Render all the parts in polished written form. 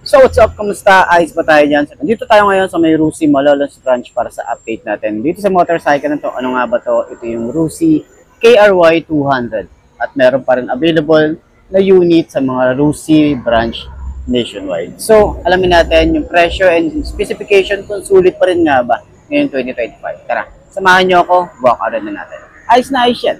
So what's up? Kamusta? Ayos ba tayo dyan? So, nandito tayo ngayon sa may Rusi Malolos branch para sa update natin. Dito sa motorcycle na to, ano nga ba to? Ito yung Rusi KRY 200. At meron pa rin available na unit sa mga Rusi branch nationwide. So, alamin natin yung presyo and specification kung sulit pa rin nga ba ngayong 2025. Tara, samahan nyo ako, walk around na natin. Ayos na ayos yan.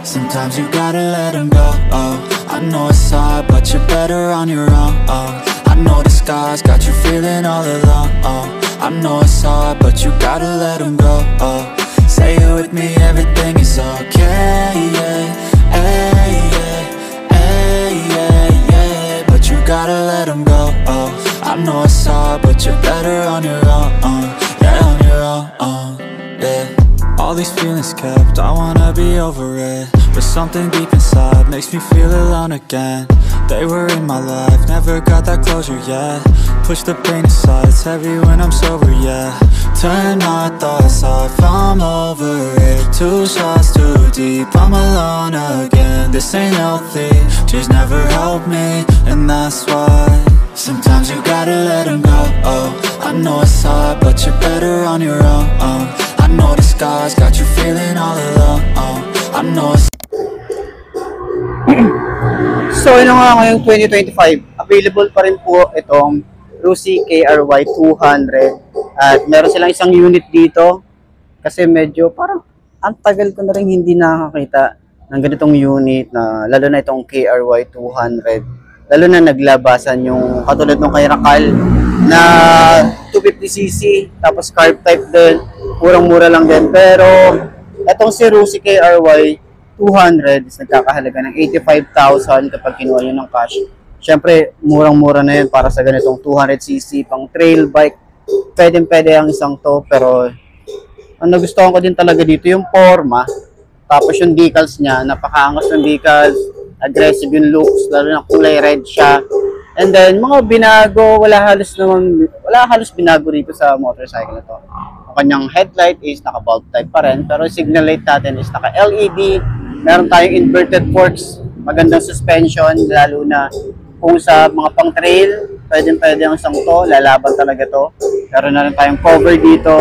Sometimes you gotta let them go, oh. I know it's hard, but you're better on your own, oh. I know the scars got you feeling all alone, oh. I know it's hard, but you gotta let them go, oh. Say it with me, everything is okay, yeah. Hey, yeah, hey, yeah, yeah. But you gotta let them go, oh. I know it's hard, but you're better on your own, yeah, on your own, yeah. All these feelings kept, I wanna be over it. But something deep inside makes me feel alone again. They were in my life, never got that closure yet. Push the pain aside, it's heavy when I'm sober, yeah. Turn my thoughts off, I'm over it. Two shots too deep, I'm alone again. This ain't healthy, tears never help me. And that's why sometimes you gotta let them go, oh. I know it's hard, but you're better on your own, I know the scars got you feeling all alone, I know it's So, ano nga ngayong 2025, available pa rin po itong Rusi KRY 200 at meron silang isang unit dito kasi medyo parang ang tagal ko na rin hindi nakakita ng ganitong unit na lalo na itong KRY 200, lalo na naglabasan yung katulad ng kay Rakal na 250cc tapos carb type din, murang-mura lang din, pero itong si Rusi KRY 200 is nagkakahalaga ng 85,000 kapag kinuha nyo ng cash. Siyempre, murang-mura na yun para sa ganitong 200cc pang trail bike. Pwede ang isang to, pero ang nagustuhan ko din talaga dito yung forma. Tapos yung decals niya, napakaangas ng decals, aggressive yung looks, lalo na kulay red siya. And then, mga binago, wala halos binago rito sa motorcycle na to. Ang kanyang headlight is naka-bulb type pa rin, pero signal light natin is naka-LED. Meron tayong inverted forks, magandang suspension, lalo na kung sa mga pang-trail, pwede ang isang to, lalaban talaga to. Meron na rin tayong cover dito,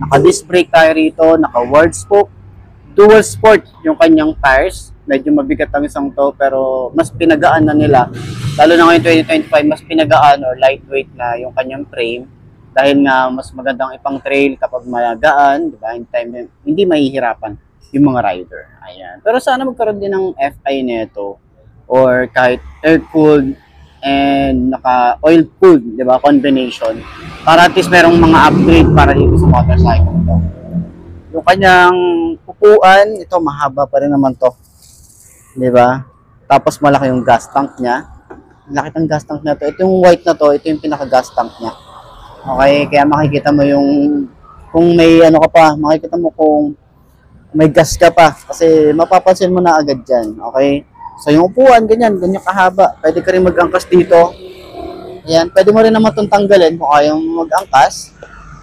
naka-disc brake tayo rito, naka-word spoke, dual sport yung kanyang tires. Medyo mabigat ang isang to, pero mas pinagaan na nila. Lalo na ngayon 2025, mas pinagaan or lightweight na yung kanyang frame. Dahil nga mas magandang ipang-trail kapag magaan, di ba? Hindi mahihirapan yung mga rider. Ayan. Pero sana magkaroon din ng FI nito or kahit air-cooled and naka-oil-cooled, di ba? Combination. Para at least merong mga upgrade para dito sa motorcycle ito. Yung kanyang upuan, ito mahaba pa rin naman to. Di ba? Tapos malaki yung gas tank niya. Malaki ang gas tank na to. Ito yung white na to, ito yung pinaka-gas tank niya. Okay, kaya makikita mo yung kung may ano ka pa, makikita mo kung may gas ka pa kasi mapapansin mo na agad dyan. Okay? So yung upuan, ganyan kahaba. Pwede ka rin mag-angkas dito. Ayan, pwede mo rin naman itong tanggalin kung ayaw mag-angkas.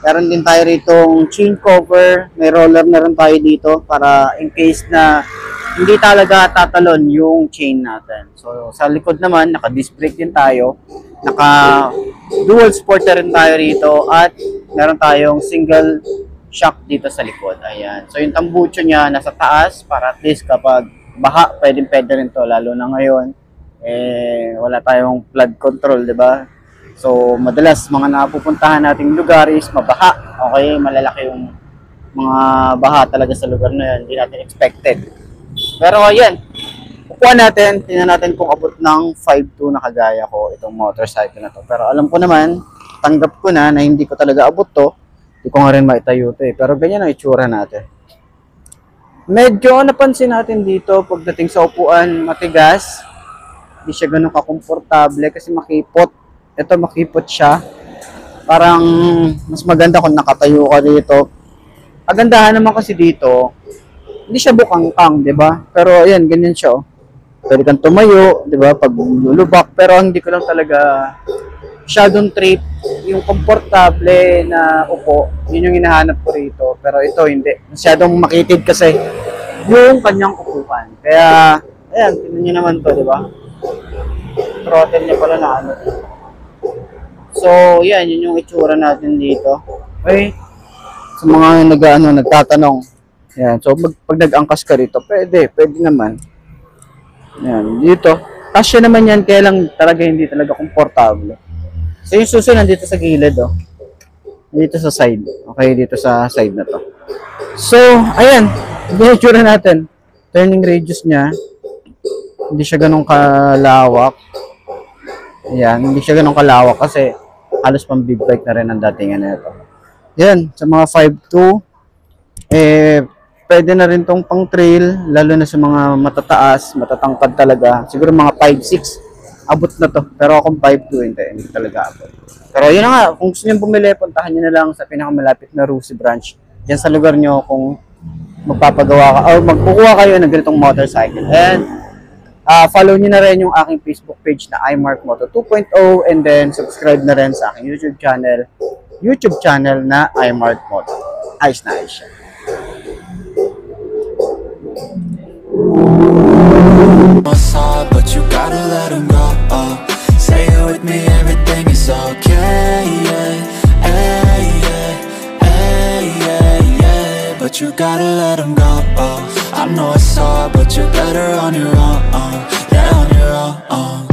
Meron din tayo ritong chain cover. May roller na rin tayo dito para in case na hindi talaga tatalon yung chain natin. So sa likod naman, naka-disc brake din tayo. Naka-dual sport na rin tayo rito at meron tayong single shock dito sa likod. Ayan. So yung tambucho niya nasa taas para at least kapag baha, pwede rin to. Lalo na ngayon, wala tayong flood control, di ba? So madalas mga napupuntahan nating lugar is mabaha. Okay, malalaki yung mga baha talaga sa lugar na yan. Hindi natin expected. Pero ayan, kukuha natin, tingnan natin kung abot ng 5.2 na kagaya ko itong motorcycle na to. Pero alam ko naman, tanggap ko na hindi ko talaga abot to. Hindi ko nga rin maitayo ito eh. Pero ganyan ang itsura natin. Medyo napansin natin dito pagdating sa upuan, matigas. Hindi siya ganun kakomportable kasi makipot. Ito makipot siya. Parang mas maganda kung nakatayo ka dito. Kagandahan naman kasi dito, hindi siya bukangkang, di ba? Pero ayan, ganyan siya. Oh. Pwede kang tumayo, di ba? Pag lulubak. Pero hindi ko lang talaga masyadong trip, yung komportable na upo, yun yung hinahanap ko rito. Pero ito hindi. Masyadong makitid kasi yung kanyang upuan. Kaya, ayan, tignan nyo naman to, di ba? Throttle niya pala na ano. So, yan, yun yung itsura natin dito. Okay? Sa mga nagtatanong. Yan. So, pag nag-angkas ka rito, pwede naman. Yan, dito. Kasya naman yan, kaya lang talaga hindi talaga komportable. So, yung suso nandito sa gilid, oh. Dito sa side. Okay, dito sa side na to. So, ayan. Yung itsura natin. Turning radius niya. Hindi siya ganun kalawak. Ayan, hindi siya ganun kalawak kasi halos pang big bike na rin ang datingan na ito. Yan, sa mga 5'2", pwede na rin tong pang trail, lalo na sa mga matataas, matatangkad talaga. Siguro mga 5'6", abot na to. Pero kung 5'2", hindi talaga abot. Pero yun na nga, kung gusto nyo bumili, puntahan nyo na lang sa pinakamalapit na Rusi branch. Diyan sa lugar nyo kung magpapagawa ka, o magkukuha kayo ng ganitong motorcycle. And follow nyo na rin yung aking Facebook page na iMarkMoto 2.0, and then subscribe na rin sa aking YouTube channel na iMarkMoto. Ayos na ayos siya. But you gotta let him go. Say it with me, everything is okay. Yeah, hey, yeah, hey, yeah, yeah. But you gotta let him go. I know it's hard, but you're better on your own. Yeah, on your own.